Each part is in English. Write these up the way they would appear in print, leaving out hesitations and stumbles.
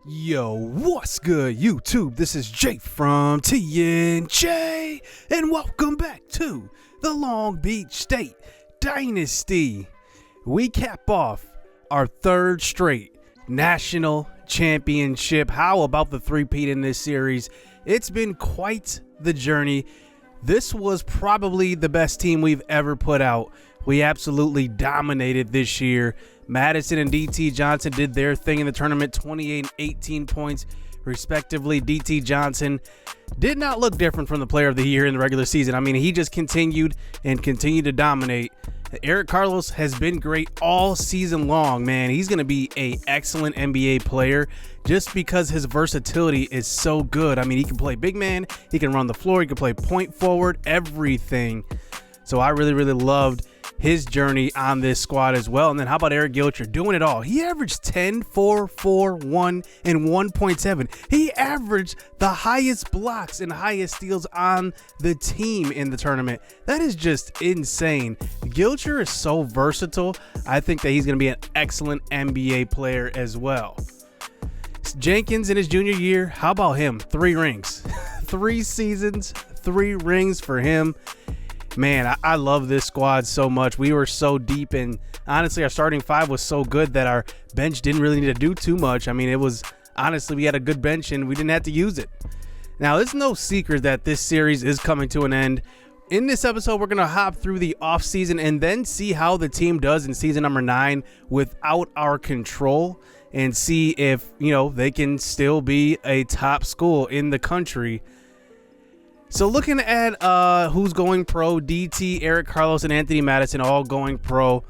Yo, what's good, YouTube? This is Jay from TNJ, and welcome back to the Long Beach State Dynasty. We cap off our third straight national championship. How about the three-peat in this series? It's been quite the journey. This was probably the best team we've ever put out. We absolutely dominated this year. Madison and DT Johnson did their thing in the tournament, 28 and 18 points respectively. DT Johnson did not look different from the player of the year in the regular season. I mean, he just continued to dominate. Eric Carlos has been great all season long, man. He's going to be an excellent NBA player just because his versatility is so good. I mean, he can play big man, he can run the floor, he can play point forward, everything. So I really loved his journey on this squad as well. And then how about Eric Gilcher doing it all? He averaged 10, 4, 4, 1, and 1.7. He averaged the highest blocks and highest steals on the team in the tournament. That is just insane. Gilcher is so versatile. I think that he's going to be an excellent NBA player as well. Jenkins in his junior year, how about him? 3 rings, 3 seasons, 3 rings for him. Man, I love this squad so much. We were so deep, and honestly, our starting 5 was so good that our bench didn't really need to do too much. I mean, it was honestly, we had a good bench and we didn't have to use it. Now, it's no secret that this series is coming to an end. In this episode, we're going to hop through the offseason and then see how the team does in season number 9 without our control and see if, they can still be a top school in the country. So looking at who's going pro, DT, Eric Carlos, and Anthony Madison all going pro,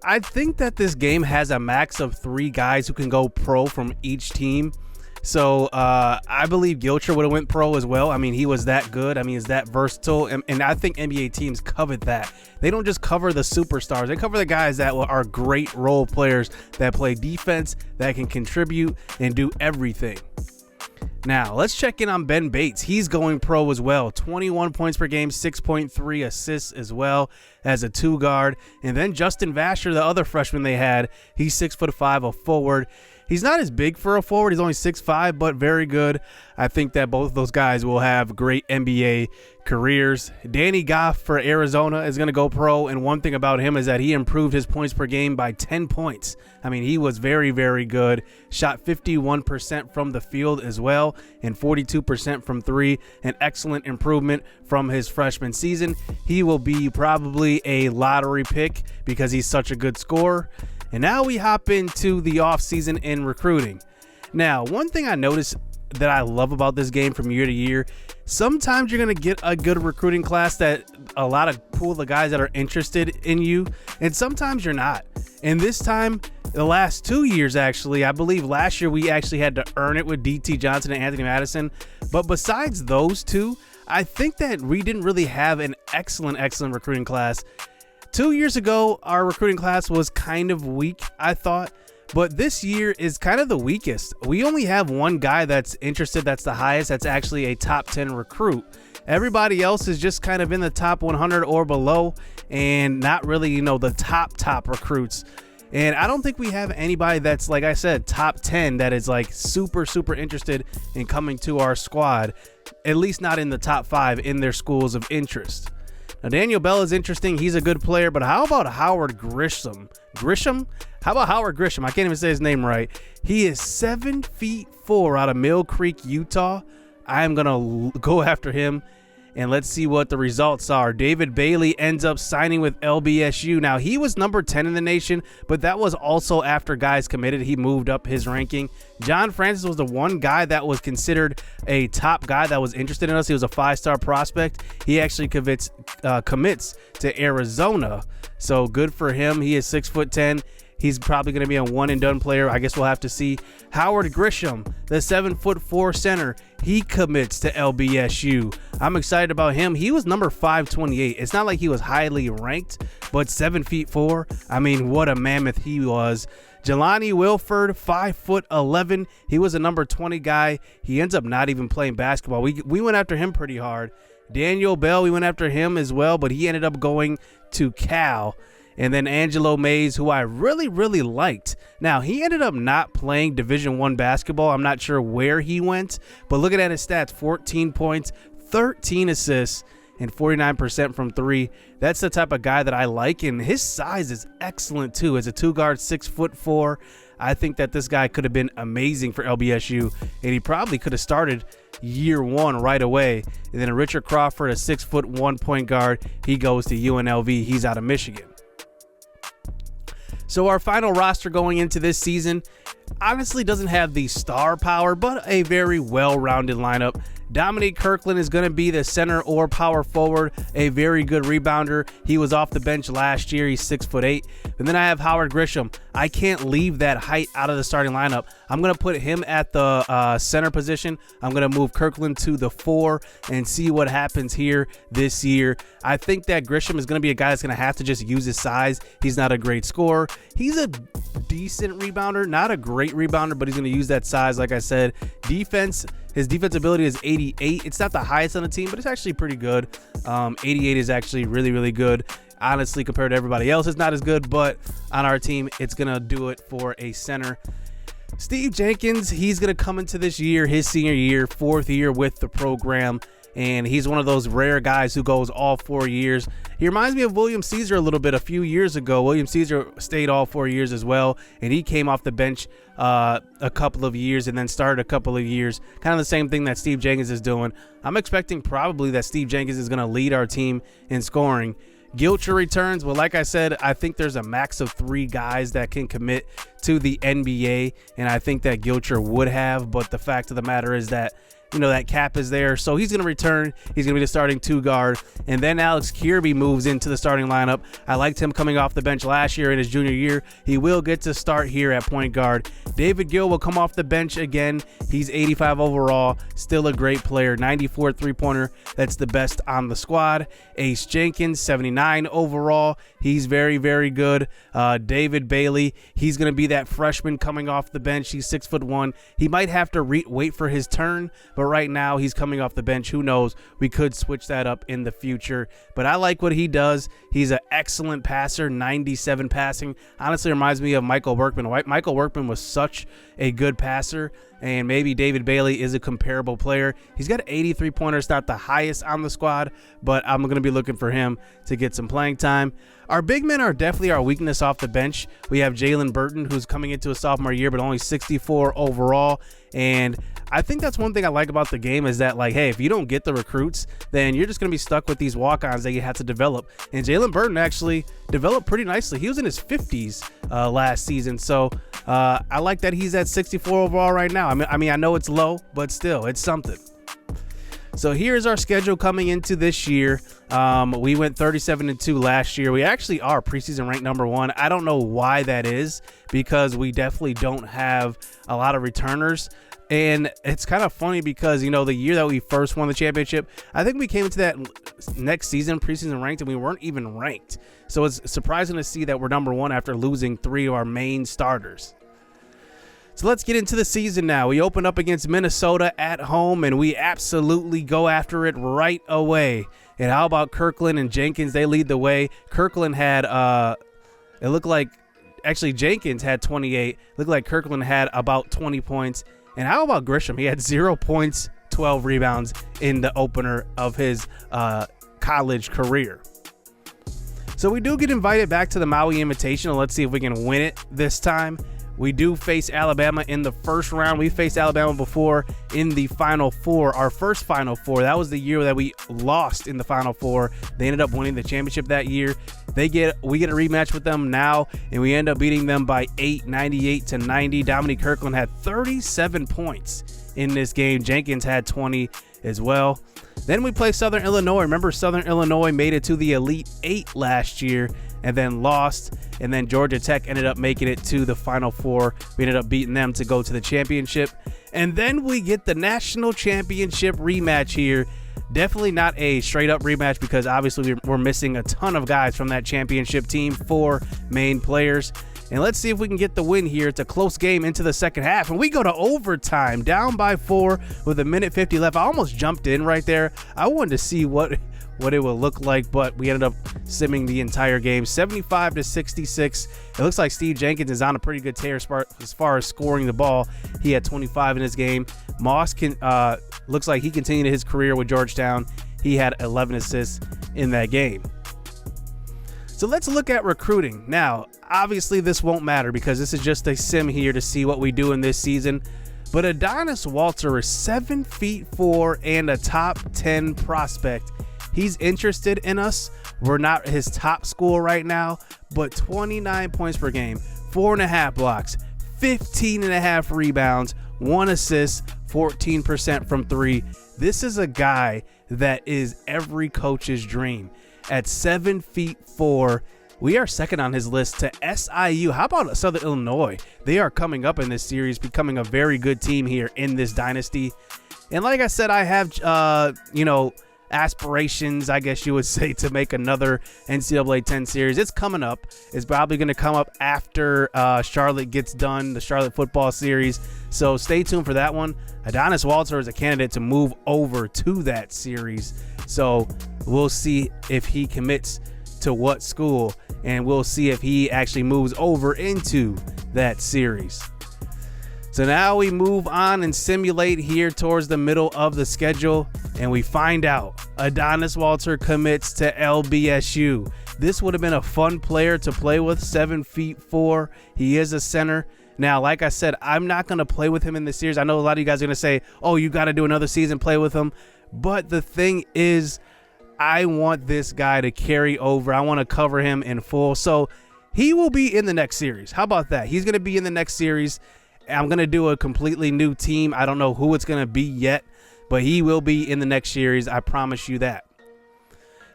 I think that this game has a max of 3 guys who can go pro from each team. So I believe Gilcher would have went pro as well. I mean, he was that good. I mean, he's that versatile. And I think NBA teams covet that. They don't just cover the superstars. They cover the guys that are great role players that play defense, that can contribute and do everything. Now, let's check in on Ben Bates. He's going pro as well. 21 points per game, 6.3 assists as well as a 2 guard. And then Justin Vasher, the other freshman they had, he's 6'5", a forward. He's not as big for a forward. He's only 6'5", but very good. I think that both of those guys will have great NBA careers. Danny Goff for Arizona is going to go pro, and one thing about him is that he improved his points per game by 10 points. I mean, he was very good. Shot 51% from the field as well, and 42% from 3. An excellent improvement from his freshman season. He will be probably a lottery pick because he's such a good scorer. And now we hop into the offseason in recruiting. Now, one thing I noticed that I love about this game from year to year, sometimes you're going to get a good recruiting class that a lot of pool of the guys that are interested in you, and sometimes you're not. And this time, the last 2 years actually, I believe last year we actually had to earn it with DT Johnson and Anthony Madison. But besides those 2, I think that we didn't really have an excellent recruiting class. 2 years ago, our recruiting class was kind of weak, I thought, but this year is kind of the weakest. We only have one guy that's interested, that's the highest, that's actually a top 10 recruit. Everybody else is just kind of in the top 100 or below and not really, the top recruits. And I don't think we have anybody that's, like I said, top 10 that is like super interested in coming to our squad, at least not in the top 5 in their schools of interest. Now, Daniel Bell is interesting. He's a good player, but how about Howard Grisham? How about Howard Grisham? I can't even say his name right. He is 7'4" out of Mill Creek, Utah. I am going to go after him, and let's see what the results are. David Bailey ends up signing with LBSU. Now, he was number 10 in the nation, but that was also after guys committed. He moved up his ranking. John Francis was the one guy that was considered a top guy that was interested in us. He was a 5-star prospect. He actually commits to Arizona, so good for him. He is 6'10". He's probably going to be a one-and-done player. I guess we'll have to see. Howard Grisham, the 7'4" center, he commits to LBSU. I'm excited about him. He was number 528. It's not like he was highly ranked, but 7'4". I mean, what a mammoth he was. Jelani Wilford, 5'11". He was a number 20 guy. He ends up not even playing basketball. We went after him pretty hard. Daniel Bell, we went after him as well, but he ended up going to Cal. And then Angelo Mays, who I really, really liked. Now, he ended up not playing Division I basketball. I'm not sure where he went, but looking at his stats, 14 points, 13 assists, and 49% from three. That's the type of guy that I like, and his size is excellent too. As a two-guard, 6'4", I think that this guy could have been amazing for LBSU, and he probably could have started year one right away. And then Richard Crawford, a 6'1" point guard, he goes to UNLV. He's out of Michigan. So our final roster going into this season honestly doesn't have the star power, but a very well-rounded lineup. Dominique Kirkland is going to be the center or power forward, a very good rebounder. He was off the bench last year. He's 6'8". And then I have Howard Grisham. I can't leave that height out of the starting lineup. I'm going to put him at the center position. I'm going to move Kirkland to the 4 and see what happens here this year. I think that Grisham is going to be a guy that's going to have to just use his size. He's not a great scorer. He's a decent rebounder, not a great rebounder, but he's going to use that size. Like I said, defense, his defense ability is 88. It's not the highest on the team, but it's actually pretty good. 88 is actually really, really good. Honestly, compared to everybody else, it's not as good, but on our team, it's going to do it for a center. Steve Jenkins, he's going to come into this year, his senior year, 4th year with the program, and he's one of those rare guys who goes all 4 years. He reminds me of William Caesar a little bit a few years ago. William Caesar stayed all 4 years as well, and he came off the bench a couple of years and then started a couple of years. Kind of the same thing that Steve Jenkins is doing. I'm expecting probably that Steve Jenkins is going to lead our team in scoring. Gilcher returns. Well, like I said, I think there's a max of 3 guys that can commit to the NBA, and I think that Gilcher would have, but the fact of the matter is that, you know, that cap is there. So he's going to return. He's going to be the starting 2 guard. And then Alex Kirby moves into the starting lineup. I liked him coming off the bench last year in his junior year. He will get to start here at point guard. David Gill will come off the bench again. He's 85 overall. Still a great player. 94 3-pointer. That's the best on the squad. Ace Jenkins, 79 overall. He's very, very good. David Bailey, he's going to be that freshman coming off the bench. He's 6'1". He might have to wait for his turn, but right now he's coming off the bench. Who knows? We could switch that up in the future. But I like what he does. He's an excellent passer, 97 passing. Honestly reminds me of Michael Workman. Michael Workman was such a good passer, and maybe David Bailey is a comparable player. He's got 83 pointers, not the highest on the squad, but I'm going to be looking for him to get some playing time. Our big men are definitely our weakness off the bench. We have Jalen Burton, who's coming into a sophomore year, but only 64 overall. And I think that's one thing I like about the game is that, like, hey, if you don't get the recruits, then you're just going to be stuck with these walk-ons that you have to develop. And Jalen Burton actually developed pretty nicely. He was in his 50s last season. So I like that he's at 64 overall right now. I mean, I know it's low, but still, it's something. So here's our schedule coming into this year. We went 37-2 last year. We actually are preseason ranked number 1. I don't know why that is, because we definitely don't have a lot of returners. And it's kind of funny because, you know, the year that we first won the championship, I think we came into that next season preseason ranked and we weren't even ranked. So it's surprising to see that we're number 1 after losing 3 of our main starters. So let's get into the season now. We open up against Minnesota at home, and we absolutely go after it right away. And how about Kirkland and Jenkins? They lead the way. Kirkland had, it looked like, actually Jenkins had 28. It looked like Kirkland had about 20 points. And how about Grisham? He had 0 points, 12 rebounds in the opener of his college career. So we do get invited back to the Maui Invitational. Let's see if we can win it this time. We do face Alabama in the first round. We faced Alabama before in the Final Four, our first Final Four. That was the year that we lost in the Final Four. They ended up winning the championship that year. We get a rematch with them now, and we end up beating them by 8, 98-90. Dominique Kirkland had 37 points in this game. Jenkins had 20 as well. Then we play Southern Illinois. Remember, Southern Illinois made it to the Elite 8 last year and then lost. And then Georgia Tech ended up making it to the Final Four. We ended up beating them to go to the championship. And then we get the national championship rematch here. Definitely not a straight up rematch because obviously we're missing a ton of guys from that championship team, 4 main players. And let's see if we can get the win here. It's a close game into the second half, and we go to overtime, down by 4 with 1:50 left. I almost jumped in right there. I wanted to see what it would look like, but we ended up simming the entire game, 75-66. It looks like Steve Jenkins is on a pretty good tear as far as scoring the ball. He had 25 in his game. Moss looks like he continued his career with Georgetown. He had 11 assists in that game. So let's look at recruiting. Now, obviously this won't matter because this is just a sim here to see what we do in this season. But Adonis Walter is 7'4" and a top 10 prospect. He's interested in us. We're not his top school right now, but 29 points per game, 4.5 blocks, 15.5 rebounds, 1 assist, 14% from 3. This is a guy that is every coach's dream. At 7'4", we are second on his list to SIU. How about Southern Illinois? They are coming up in this series, becoming a very good team here in this dynasty. And like I said, I have, aspirations, I guess you would say, to make another NCAA 10 series. It's coming up. It's probably going to come up after Charlotte gets done, the Charlotte football series. So stay tuned for that one. Adonis Walter is a candidate to move over to that series. So we'll see if he commits to what school, and we'll see if he actually moves over into that series. So now we move on and simulate here towards the middle of the schedule, and we find out Adonis Walter commits to LBSU. This would have been a fun player to play with, 7'4". He is a center. Now, like I said, I'm not going to play with him in this series. I know a lot of you guys are going to say, oh, you got to do another season, play with him. But the thing is, I want this guy to carry over. I want to cover him in full. So he will be in the next series. How about that? He's going to be in the next series. I'm going to do a completely new team. I don't know who it's going to be yet, but he will be in the next series. I promise you that.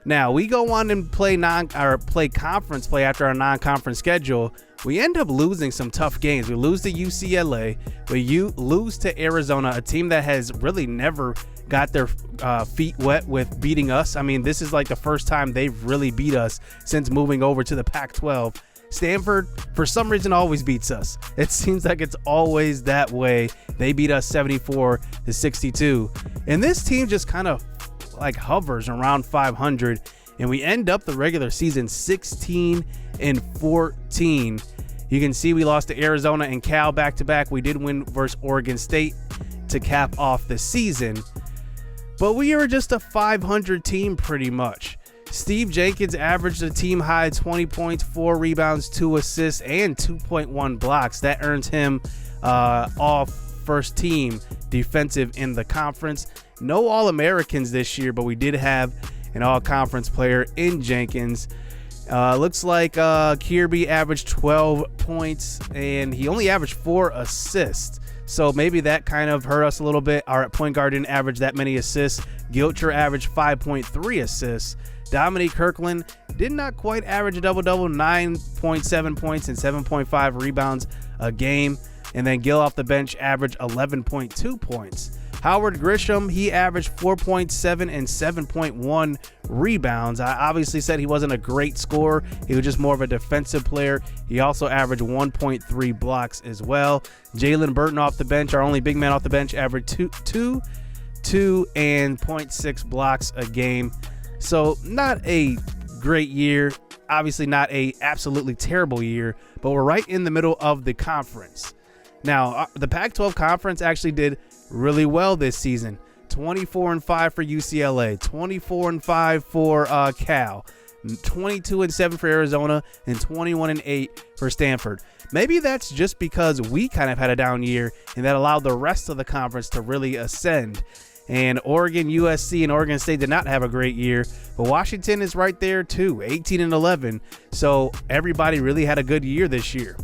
Now, we go on and play conference play after our non-conference schedule. We end up losing some tough games. We lose to UCLA. We lose to Arizona, a team that has really never got their feet wet with beating us. I mean, this is like the first time they've really beat us since moving over to the Pac-12. Stanford, for some reason, always beats us. It seems like it's always that way. They beat us 74-62. And this team just kind of like hovers around 500. And we end up the regular season 16-14. You can see we lost to Arizona and Cal back-to-back. We did win versus Oregon State to cap off the season. But we are just a 500 team pretty much. Steve Jenkins averaged a team high 20 points, 4 rebounds, 2 assists, and 2.1 blocks. That earns him all first team defensive in the conference. No All-Americans this year, but we did have an all-conference player in Jenkins. Looks like Kirby averaged 12 points, and he only averaged 4 assists. So maybe that kind of hurt us a little bit. Our point guard didn't average that many assists. Gilcher averaged 5.3 assists. Dominique Kirkland did not quite average a double-double, 9.7 points and 7.5 rebounds a game. And then Gill off the bench averaged 11.2 points. Howard Grisham, he averaged 4.7 and 7.1 rebounds. I obviously said he wasn't a great scorer. He was just more of a defensive player. He also averaged 1.3 blocks as well. Jalen Burton off the bench, our only big man off the bench, averaged 2 and 0.6 blocks a game. So not a great year. Obviously not a absolutely terrible year, but we're right in the middle of the conference. Now, the Pac-12 conference actually did really well this season. 24-5 for UCLA, 24-5 for Cal, 22-7 for Arizona, and 21-8 for Stanford. Maybe that's just because we kind of had a down year, and that allowed the rest of the conference to really ascend. And Oregon, USC, and Oregon State did not have a great year, but Washington is right there too, 18-11. So everybody really had a good year this year.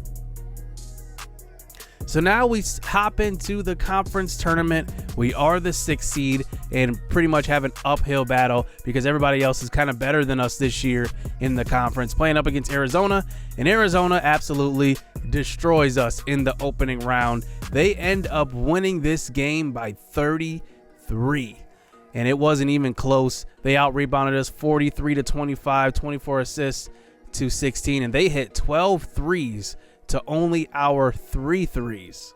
So now we hop into the conference tournament. We are the 6th seed and pretty much have an uphill battle because everybody else is kind of better than us this year in the conference, playing up against Arizona. And Arizona absolutely destroys us in the opening round. They end up winning this game by 33. And it wasn't even close. They out-rebounded us 43-25, 24 assists to 16. And they hit 12 threes to only our 3 threes.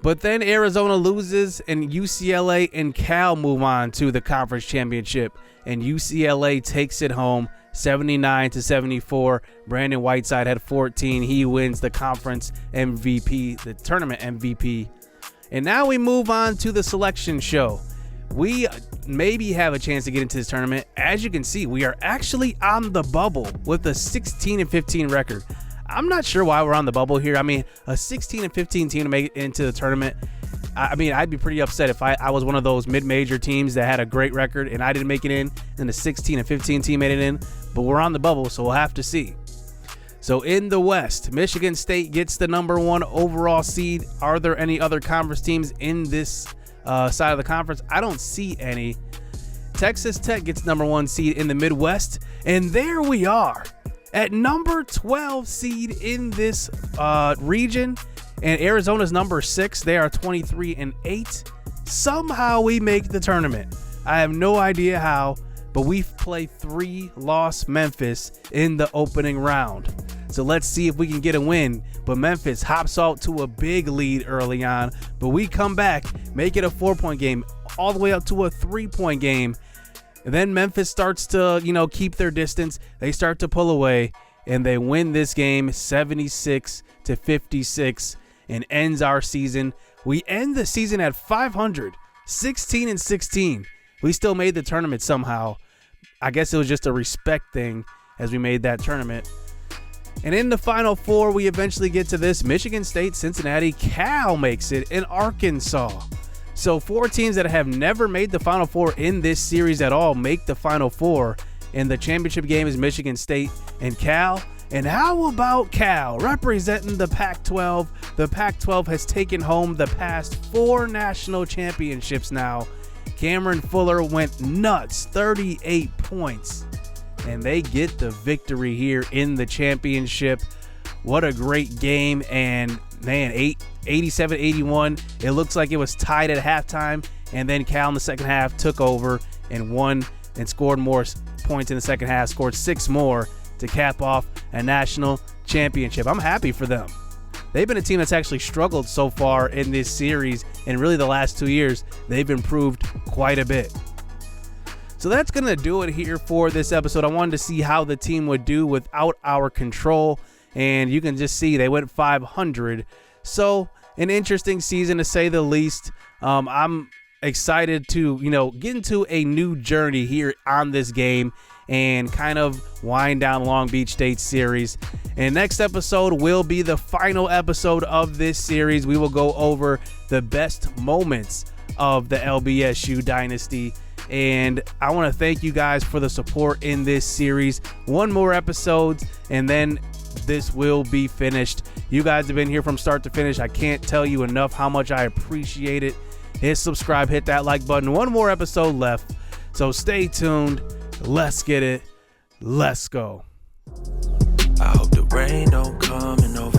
But then Arizona loses, and UCLA and Cal move on to the conference championship, and UCLA takes it home 79-74. Brandon Whiteside had 14. He wins the conference MVP, the tournament MVP. And now we move on to the selection show. We maybe have a chance to get into this tournament. As you can see, we are actually on the bubble with a 16-15 record. I'm not sure why we're on the bubble here. I mean, a 16-15 team to make it into the tournament. I mean, I'd be pretty upset if I was one of those mid-major teams that had a great record and I didn't make it in, and the 16-15 team made it in. But we're on the bubble, so we'll have to see. So in the West, Michigan State gets the number 1 overall seed. Are there any other conference teams in this side of the conference? I don't see any. Texas Tech gets number 1 seed in the Midwest, and there we are at number 12 seed in this region, and Arizona's number 6. They are 23-8. Somehow we make the tournament. I have no idea how, but we play 3-loss Memphis in the opening round. So let's see if we can get a win. But Memphis hops out to a big lead early on, but we come back, make it a 4-point game, all the way up to a 3-point game. And then Memphis starts to, keep their distance. They start to pull away, and they win this game 76-56 and ends our season. We end the season at 500, 16-16. We still made the tournament somehow. I guess it was just a respect thing as we made that tournament. And in the Final Four, we eventually get to this. Michigan State, Cincinnati, Cal makes it, and Arkansas. So 4 teams that have never made the Final Four in this series at all make the Final Four. And the championship game is Michigan State and Cal. And how about Cal representing the Pac-12? The Pac-12 has taken home the past 4 national championships now. Cameron Fuller went nuts, 38 points. And they get the victory here in the championship. What a great game. And man, 87-81. It looks like it was tied at halftime, and then Cal in the second half took over and won and scored more points in the second half, scored 6 more to cap off a national championship. I'm happy for them. They've been a team that's actually struggled so far in this series, and really the last 2 years, they've improved quite a bit. So that's going to do it here for this episode. I wanted to see how the team would do without our control, and you can just see they went 500. So an interesting season to say the least. I'm excited to, get into a new journey here on this game and kind of wind down Long Beach State series. And next episode will be the final episode of this series. We will go over the best moments of the LBSU Dynasty. And I want to thank you guys for the support in this series. 1 more episode, and then this will be finished. You guys have been here from start to finish. I can't tell you enough how much I appreciate it. Hit subscribe, hit that like button. 1 more episode left, so stay tuned. Let's get it. Let's go. I hope the rain don't come in November.